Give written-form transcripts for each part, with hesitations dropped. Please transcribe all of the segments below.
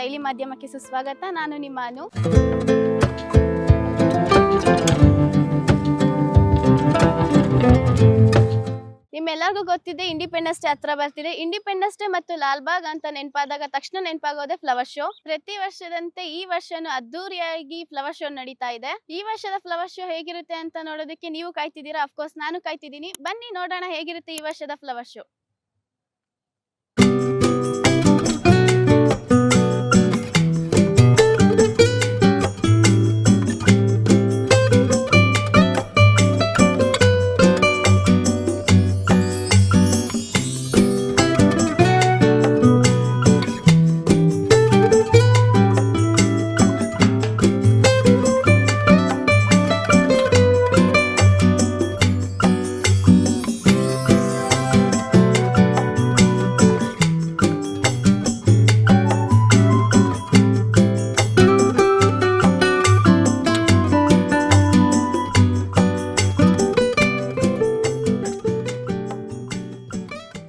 Daily ಮಾಧ್ಯಮಕ್ಕೆ ಸುಸ್ವಾಗತ. ನಾನು ನಿಮ್ಮ ಅನು. ನಿಮ್ಮೆಲ್ಲರಿಗೂ ಗೊತ್ತಿದೆ ಇಂಡಿಪೆಂಡೆನ್ಸ್ ಡೇ ಹತ್ರ ಬರ್ತಿದೆ. ಇಂಡಿಪೆಂಡೆನ್ಸ್ ಡೇ ಮತ್ತು ಲಾಲ್ಬಾಗ್ ಅಂತ ನೆನಪಾದಾಗ ತಕ್ಷಣ ನೆನಪಾಗೋದೆ ಫ್ಲವರ್ ಶೋ. ಪ್ರತಿ ವರ್ಷದಂತೆ ಈ ವರ್ಷನೂ ಅದ್ದೂರಿಯಾಗಿ ಫ್ಲವರ್ ಶೋ ನಡೀತಾ ಇದೆ. ಈ ವರ್ಷದ ಫ್ಲವರ್ ಶೋ ಹೇಗಿರುತ್ತೆ ಅಂತ ನೋಡೋದಕ್ಕೆ ನೀವು ಕಾಯ್ತಿದ್ದೀರಾ. ಅಫ್ಕೋರ್ಸ್ ನಾನು ಕಾಯ್ತಿದ್ದೀನಿ. ಬನ್ನಿ ನೋಡೋಣ ಹೇಗಿರುತ್ತೆ ಈ ವರ್ಷದ ಫ್ಲವರ್ ಶೋ.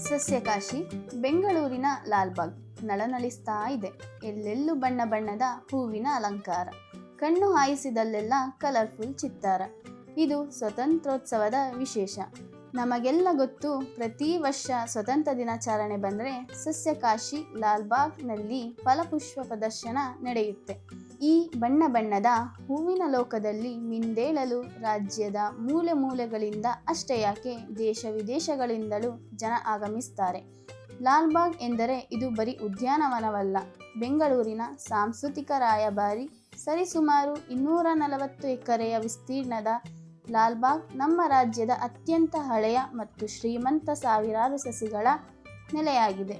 ಸಸ್ಯಕಾಶಿ ಬೆಂಗಳೂರಿನ ಲಾಲ್ಬಾಗ್ ನಳನಳಿಸ್ತಾ ಇದೆ. ಎಲ್ಲೆಲ್ಲೂ ಬಣ್ಣ ಬಣ್ಣದ ಹೂವಿನ ಅಲಂಕಾರ, ಕಣ್ಣು ಹಾಯಿಸಿದಲ್ಲೆಲ್ಲ ಕಲರ್ಫುಲ್ ಚಿತ್ತಾರ. ಇದು ಸ್ವತಂತ್ರೋತ್ಸವದ ವಿಶೇಷ. ನಮಗೆಲ್ಲ ಗೊತ್ತು, ಪ್ರತಿ ವರ್ಷ ಸ್ವತಂತ್ರ ದಿನಾಚರಣೆ ಬಂದರೆ ಸಸ್ಯಕಾಶಿ ಲಾಲ್ಬಾಗ್ನಲ್ಲಿ ಫಲಪುಷ್ಪ ಪ್ರದರ್ಶನ ನಡೆಯುತ್ತೆ. ಈ ಬಣ್ಣ ಬಣ್ಣದ ಹೂವಿನ ಲೋಕದಲ್ಲಿ ಮಿಂದೇಳಲು ರಾಜ್ಯದ ಮೂಲೆ ಮೂಲೆಗಳಿಂದ ಅಷ್ಟೇ ಯಾಕೆ ದೇಶ ವಿದೇಶಗಳಿಂದಲೂ ಜನ ಆಗಮಿಸ್ತಾರೆ. ಲಾಲ್ಬಾಗ್ ಎಂದರೆ ಇದು ಬರೀ ಉದ್ಯಾನವನವಲ್ಲ, ಬೆಂಗಳೂರಿನ ಸಾಂಸ್ಕೃತಿಕ ರಾಯಭಾರಿ. ಸರಿಸುಮಾರು 240 ಎಕರೆಯ ವಿಸ್ತೀರ್ಣದ ಲಾಲ್ಬಾಗ್ ನಮ್ಮ ರಾಜ್ಯದ ಅತ್ಯಂತ ಹಳೆಯ ಮತ್ತು ಶ್ರೀಮಂತ ಸಾವಿರಾರು ಸಸಿಗಳ ನೆಲೆಯಾಗಿದೆ.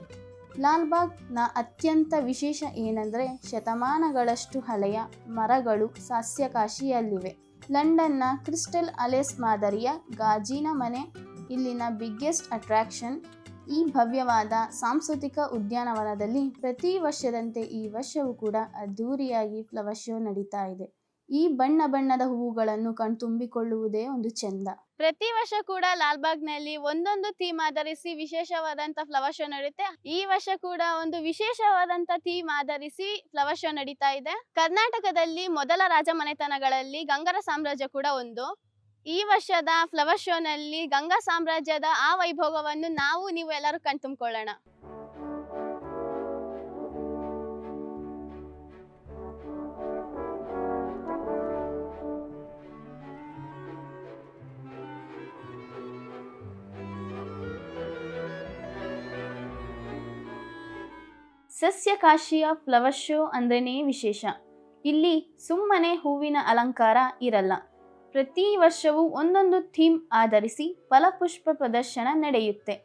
ಲಾಲ್ಬಾಗ್ನ ಅತ್ಯಂತ ವಿಶೇಷ ಏನೆಂದರೆ ಶತಮಾನಗಳಷ್ಟು ಹಳೆಯ ಮರಗಳು ಸಸ್ಯಕಾಶಿಯಲ್ಲಿವೆ. ಲಂಡನ್ನ ಕ್ರಿಸ್ಟಲ್ ಪ್ಯಾಲೇಸ್ ಮಾದರಿಯ ಗಾಜಿನ ಮನೆ ಇಲ್ಲಿನ ಬಿಗ್ಗೆಸ್ಟ್ ಅಟ್ರಾಕ್ಷನ್. ಈ ಭವ್ಯವಾದ ಸಾಂಸ್ಕೃತಿಕ ಉದ್ಯಾನವನದಲ್ಲಿ ಪ್ರತಿ ವರ್ಷದಂತೆ ಈ ವರ್ಷವೂ ಕೂಡ ಅದ್ದೂರಿಯಾಗಿ ಫ್ಲವರ್ ಶೋ ನಡೀತಾ ಇದೆ. ಈ ಬಣ್ಣ ಬಣ್ಣದ ಹೂವುಗಳನ್ನು ಕಣ್ತುಂಬಿಕೊಳ್ಳುವುದೇ ಒಂದು ಚೆಂದ. ಪ್ರತಿ ವರ್ಷ ಕೂಡ ಲಾಲ್ಬಾಗ್ನಲ್ಲಿ ಒಂದೊಂದು ಥೀಮ್ ಆಧರಿಸಿ ವಿಶೇಷವಾದಂತ ಫ್ಲವರ್ ಶೋ ನಡೆಯುತ್ತೆ. ಈ ವರ್ಷ ಕೂಡ ಒಂದು ವಿಶೇಷವಾದಂತ ಥೀಮ್ ಆಧರಿಸಿ ಫ್ಲವರ್ ಶೋ ನಡೀತಾ ಇದೆ. ಕರ್ನಾಟಕದಲ್ಲಿ ಮೊದಲ ರಾಜಮನೆತನಗಳಲ್ಲಿ ಗಂಗರ ಸಾಮ್ರಾಜ್ಯ ಕೂಡ ಒಂದು. ಈ ವರ್ಷದ ಫ್ಲವರ್ ಶೋನಲ್ಲಿ ಗಂಗಾ ಸಾಮ್ರಾಜ್ಯದ ಆ ವೈಭವವನ್ನು ನೀವು ಎಲ್ಲರೂ ಕಣ್ತುಂಬಿಕೊಳ್ಳೋಣ. ಸಸ್ಯಕಾಶಿಯ ಫ್ಲವರ್ ಶೋ ಅಂದ್ರೇ ವಿಶೇಷ. ಇಲ್ಲಿ ಸುಮ್ಮನೆ ಹೂವಿನ ಅಲಂಕಾರ ಇರಲ್ಲ. ಪ್ರತಿ ವರ್ಷವೂ ಒಂದೊಂದು ಥೀಮ್ ಆಧರಿಸಿ ಫಲಪುಷ್ಪ ಪ್ರದರ್ಶನ ನಡೆಯುತ್ತೆ.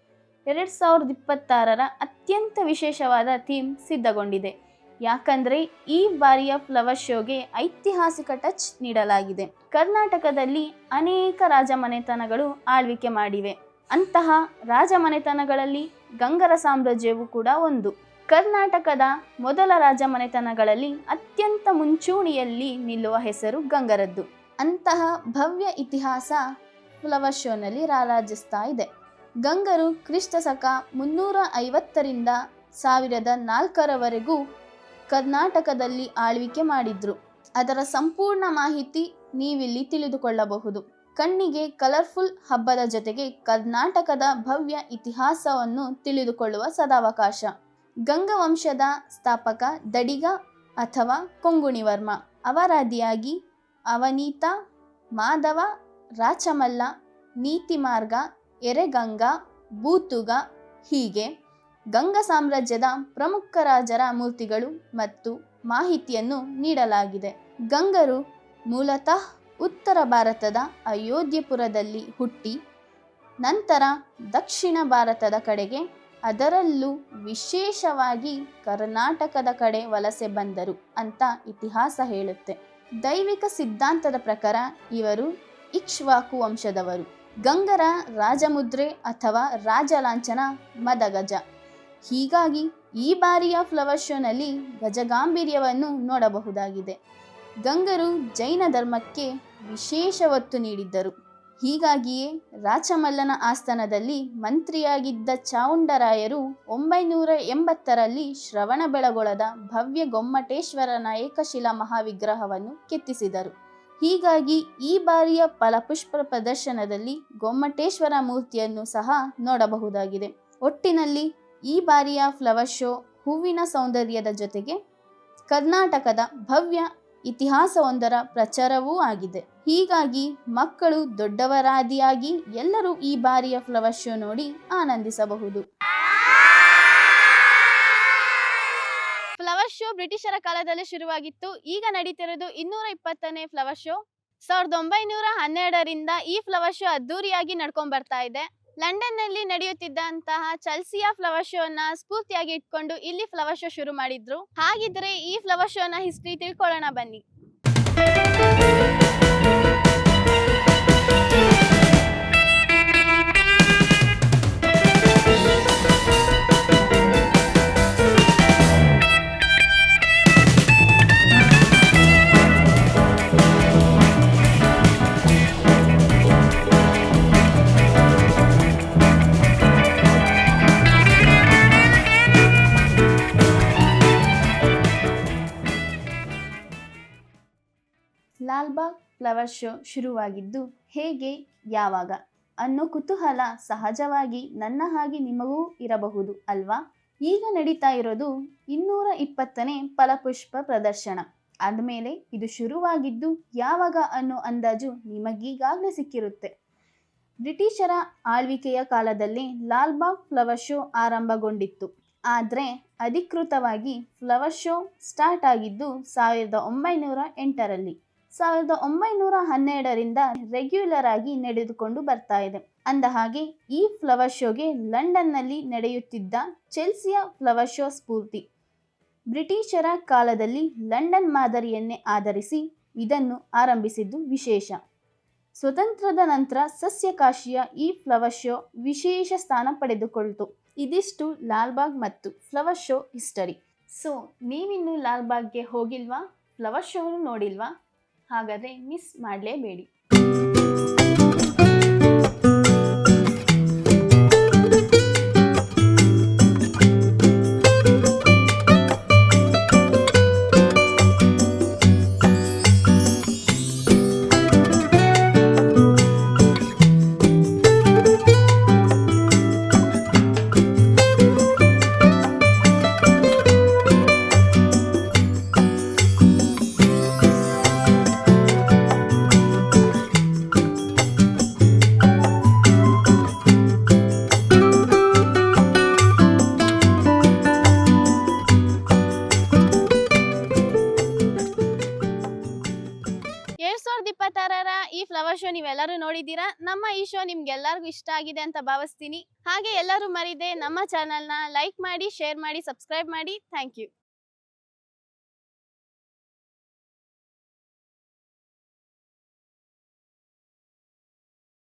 2026ರ ಅತ್ಯಂತ ವಿಶೇಷವಾದ ಥೀಮ್ ಸಿದ್ಧಗೊಂಡಿದೆ. ಯಾಕಂದರೆ ಈ ಬಾರಿಯ ಫ್ಲವರ್ ಶೋಗೆ ಐತಿಹಾಸಿಕ ಟಚ್ ನೀಡಲಾಗಿದೆ. ಕರ್ನಾಟಕದಲ್ಲಿ ಅನೇಕ ರಾಜಮನೆತನಗಳು ಆಳ್ವಿಕೆ ಮಾಡಿವೆ. ಅಂತಹ ರಾಜಮನೆತನಗಳಲ್ಲಿ ಗಂಗರ ಸಾಮ್ರಾಜ್ಯವು ಕೂಡ ಒಂದು. ಕರ್ನಾಟಕದ ಮೊದಲ ರಾಜಮನೆತನಗಳಲ್ಲಿ ಅತ್ಯಂತ ಮುಂಚೂಣಿಯಲ್ಲಿ ನಿಲ್ಲುವ ಹೆಸರು ಗಂಗರದ್ದು. ಅಂತಹ ಭವ್ಯ ಇತಿಹಾಸ ಫ್ಲವರ್ ಶೋನಲ್ಲಿ ರಾರಾಜಿಸ್ತಾ ಇದೆ. ಗಂಗರು ಕ್ರಿಸ್ತಶಕ 350ರಿಂದ 1004ರವರೆಗೂ ಕರ್ನಾಟಕದಲ್ಲಿ ಆಳ್ವಿಕೆ ಮಾಡಿದ್ರು. ಅದರ ಸಂಪೂರ್ಣ ಮಾಹಿತಿ ನೀವಿಲ್ಲಿ ತಿಳಿದುಕೊಳ್ಳಬಹುದು. ಕಣ್ಣಿಗೆ ಕಲರ್ಫುಲ್ ಹಬ್ಬದ ಜೊತೆಗೆ ಕರ್ನಾಟಕದ ಭವ್ಯ ಇತಿಹಾಸವನ್ನು ತಿಳಿದುಕೊಳ್ಳುವ ಸದಾವಕಾಶ. ಗಂಗವಂಶದ ಸ್ಥಾಪಕ ದಡಿಗ ಅಥವಾ ಕೊಂಗುಣಿವರ್ಮ, ಅವರಾದಿಯಾಗಿ ಅವನೀತ, ಮಾಧವ, ರಾಚಮಲ್ಲ, ನೀತಿಮಾರ್ಗ, ಎರೆಗಂಗ, ಬೂತುಗ ಹೀಗೆ ಗಂಗ ಸಾಮ್ರಾಜ್ಯದ ಪ್ರಮುಖ ರಾಜರ ಮೂರ್ತಿಗಳು ಮತ್ತು ಮಾಹಿತಿಯನ್ನು ನೀಡಲಾಗಿದೆ. ಗಂಗರು ಮೂಲತಃ ಉತ್ತರ ಭಾರತದ ಅಯೋಧ್ಯಪುರದಲ್ಲಿ ಹುಟ್ಟಿ ನಂತರ ದಕ್ಷಿಣ ಭಾರತದ ಕಡೆಗೆ, ಅದರಲ್ಲೂ ವಿಶೇಷವಾಗಿ ಕರ್ನಾಟಕದ ಕಡೆ ವಲಸೆ ಬಂದರು ಅಂತ ಇತಿಹಾಸ ಹೇಳುತ್ತೆ. ದೈವಿಕ ಸಿದ್ಧಾಂತದ ಪ್ರಕಾರ ಇವರು ಇಕ್ಷ್ವಾಕು ವಂಶದವರು. ಗಂಗರ ರಾಜಮುದ್ರೆ ಅಥವಾ ರಾಜಲಾಂಛನ ಮದಗಜ. ಹೀಗಾಗಿ ಈ ಬಾರಿಯ ಫ್ಲವರ್ ಶೋನಲ್ಲಿ ಗಜಗಾಂಭೀರ್ಯವನ್ನು ನೋಡಬಹುದಾಗಿದೆ. ಗಂಗರು ಜೈನ ಧರ್ಮಕ್ಕೆ ವಿಶೇಷ ಒತ್ತು ನೀಡಿದ್ದರು. ಹೀಗಾಗಿಯೇ ರಾಚಮಲ್ಲನ ಆಸ್ಥಾನದಲ್ಲಿ ಮಂತ್ರಿಯಾಗಿದ್ದ ಚಾವುಂಡರಾಯರು 980ರಲ್ಲಿ ಶ್ರವಣಬೆಳಗೊಳದ ಭವ್ಯ ಗೊಮ್ಮಟೇಶ್ವರನ ಏಕಶಿಲಾ ಮಹಾವಿಗ್ರಹವನ್ನು ಕೆತ್ತಿಸಿದರು. ಹೀಗಾಗಿ ಈ ಬಾರಿಯ ಫಲಪುಷ್ಪ ಪ್ರದರ್ಶನದಲ್ಲಿ ಗೊಮ್ಮಟೇಶ್ವರ ಮೂರ್ತಿಯನ್ನು ಸಹ ನೋಡಬಹುದಾಗಿದೆ. ಒಟ್ಟಿನಲ್ಲಿ ಈ ಬಾರಿಯ ಫ್ಲವರ್ ಶೋ ಹೂವಿನ ಸೌಂದರ್ಯದ ಜೊತೆಗೆ ಕರ್ನಾಟಕದ ಭವ್ಯ ಇತಿಹಾಸವೊಂದರ ಪ್ರಚಾರವೂ ಆಗಿದೆ. ಹೀಗಾಗಿ ಮಕ್ಕಳು ದೊಡ್ಡವರಾದಿಯಾಗಿ ಎಲ್ಲರೂ ಈ ಬಾರಿಯ ಫ್ಲವರ್ ಶೋ ನೋಡಿ ಆನಂದಿಸಬಹುದು. ಫ್ಲವರ್ ಶೋ ಬ್ರಿಟಿಷರ ಕಾಲದಲ್ಲಿ ಶುರುವಾಗಿತ್ತು. ಈಗ ನಡೀತಿರೋದು 220ನೇ ಫ್ಲವರ್ ಶೋ. 1912ರಿಂದ ಈ ಫ್ಲವರ್ ಶೋ ಅದ್ದೂರಿಯಾಗಿ ನಡ್ಕೊಂಡ್ ಬರ್ತಾ ಇದೆ. ಲಂಡನ್ನಲ್ಲಿ ನಡೆಯುತ್ತಿದ್ದಂತಹ ಚೆಲ್ಸಿಯಾ ಫ್ಲವರ್ ಶೋನ ಸ್ಫೂರ್ತಿಯಾಗಿ ಇಟ್ಕೊಂಡು ಇಲ್ಲಿ ಫ್ಲವರ್ ಶೋ ಶುರು ಮಾಡಿದ್ರು. ಹಾಗಿದ್ರೆ ಈ ಫ್ಲವರ್ ಶೋನ ಹಿಸ್ಟ್ರಿ ತಿಳ್ಕೊಳ್ಳೋಣ ಬನ್ನಿ. ಲಾಲ್ಬಾಗ್ ಫ್ಲವರ್ ಶೋ ಶುರುವಾಗಿದ್ದು ಹೇಗೆ, ಯಾವಾಗ ಅನ್ನೋ ಕುತೂಹಲ ಸಹಜವಾಗಿ ನನ್ನ ಹಾಗೆ ನಿಮಗೂ ಇರಬಹುದು ಅಲ್ವಾ? ಈಗ ನಡೀತಾ ಇರೋದು 220ನೇ ಫಲಪುಷ್ಪ ಪ್ರದರ್ಶನ. ಆದಮೇಲೆ ಇದು ಶುರುವಾಗಿದ್ದು ಯಾವಾಗ ಅನ್ನೋ ಅಂದಾಜು ನಿಮಗೀಗಾಗಲೇ ಸಿಕ್ಕಿರುತ್ತೆ. ಬ್ರಿಟಿಷರ ಆಳ್ವಿಕೆಯ ಕಾಲದಲ್ಲಿ ಲಾಲ್ಬಾಗ್ ಫ್ಲವರ್ ಶೋ ಆರಂಭಗೊಂಡಿತ್ತು. ಆದರೆ ಅಧಿಕೃತವಾಗಿ ಫ್ಲವರ್ ಶೋ ಸ್ಟಾರ್ಟ್ ಆಗಿದ್ದು 1908ರಲ್ಲಿ. 1912ರಿಂದ ರೆಗ್ಯುಲರ್ ಆಗಿ ನಡೆದುಕೊಂಡು ಬರ್ತಾ ಇದೆ. ಅಂದ ಹಾಗೆ ಈ ಫ್ಲವರ್ ಶೋಗೆ ಲಂಡನ್ನಲ್ಲಿ ನಡೆಯುತ್ತಿದ್ದ ಚೆಲ್ಸಿಯಾ ಫ್ಲವರ್ ಶೋ ಸ್ಫೂರ್ತಿ. ಬ್ರಿಟಿಷರ ಕಾಲದಲ್ಲಿ ಲಂಡನ್ ಮಾದರಿಯನ್ನೇ ಆಧರಿಸಿ ಇದನ್ನು ಆರಂಭಿಸಿದ್ದು ವಿಶೇಷ. ಸ್ವತಂತ್ರದ ನಂತರ ಸಸ್ಯಕಾಶಿಯ ಈ ಫ್ಲವರ್ ಶೋ ವಿಶೇಷ ಸ್ಥಾನ ಪಡೆದುಕೊಳ್ತು. ಇದಿಷ್ಟು ಲಾಲ್ಬಾಗ್ ಮತ್ತು ಫ್ಲವರ್ ಶೋ ಹಿಸ್ಟರಿ. ಸೊ ನೀವಿನ್ನೂ ಲಾಲ್ಬಾಗ್ಗೆ ಹೋಗಿಲ್ವಾ? ಫ್ಲವರ್ ಶೋ ನೋಡಿಲ್ವಾ? ಹಾಗಾದರೆ ಮಿಸ್ ಮಾಡಲೇಬೇಡಿ. ಈ ಫ್ಲವರ್ ಶೋ ನೀವೆಲ್ಲರೂ ನೋಡಿದ್ದೀರಾ. ನಮ್ಮ ಈ ಶೋ ನಿಮ್ಗೆಲ್ಲರಿಗೂ ಇಷ್ಟ ಆಗಿದೆ ಅಂತ ಭಾವಿಸ್ತೀನಿ. ಹಾಗೆ ಎಲ್ಲರೂ ಮರಿದೆ ನಮ್ಮ ಚಾನಲ್ನ ಲೈಕ್ ಮಾಡಿ, ಶೇರ್ ಮಾಡಿ, ಸಬ್ಸ್ಕ್ರೈಬ್ ಮಾಡಿ. Thank you.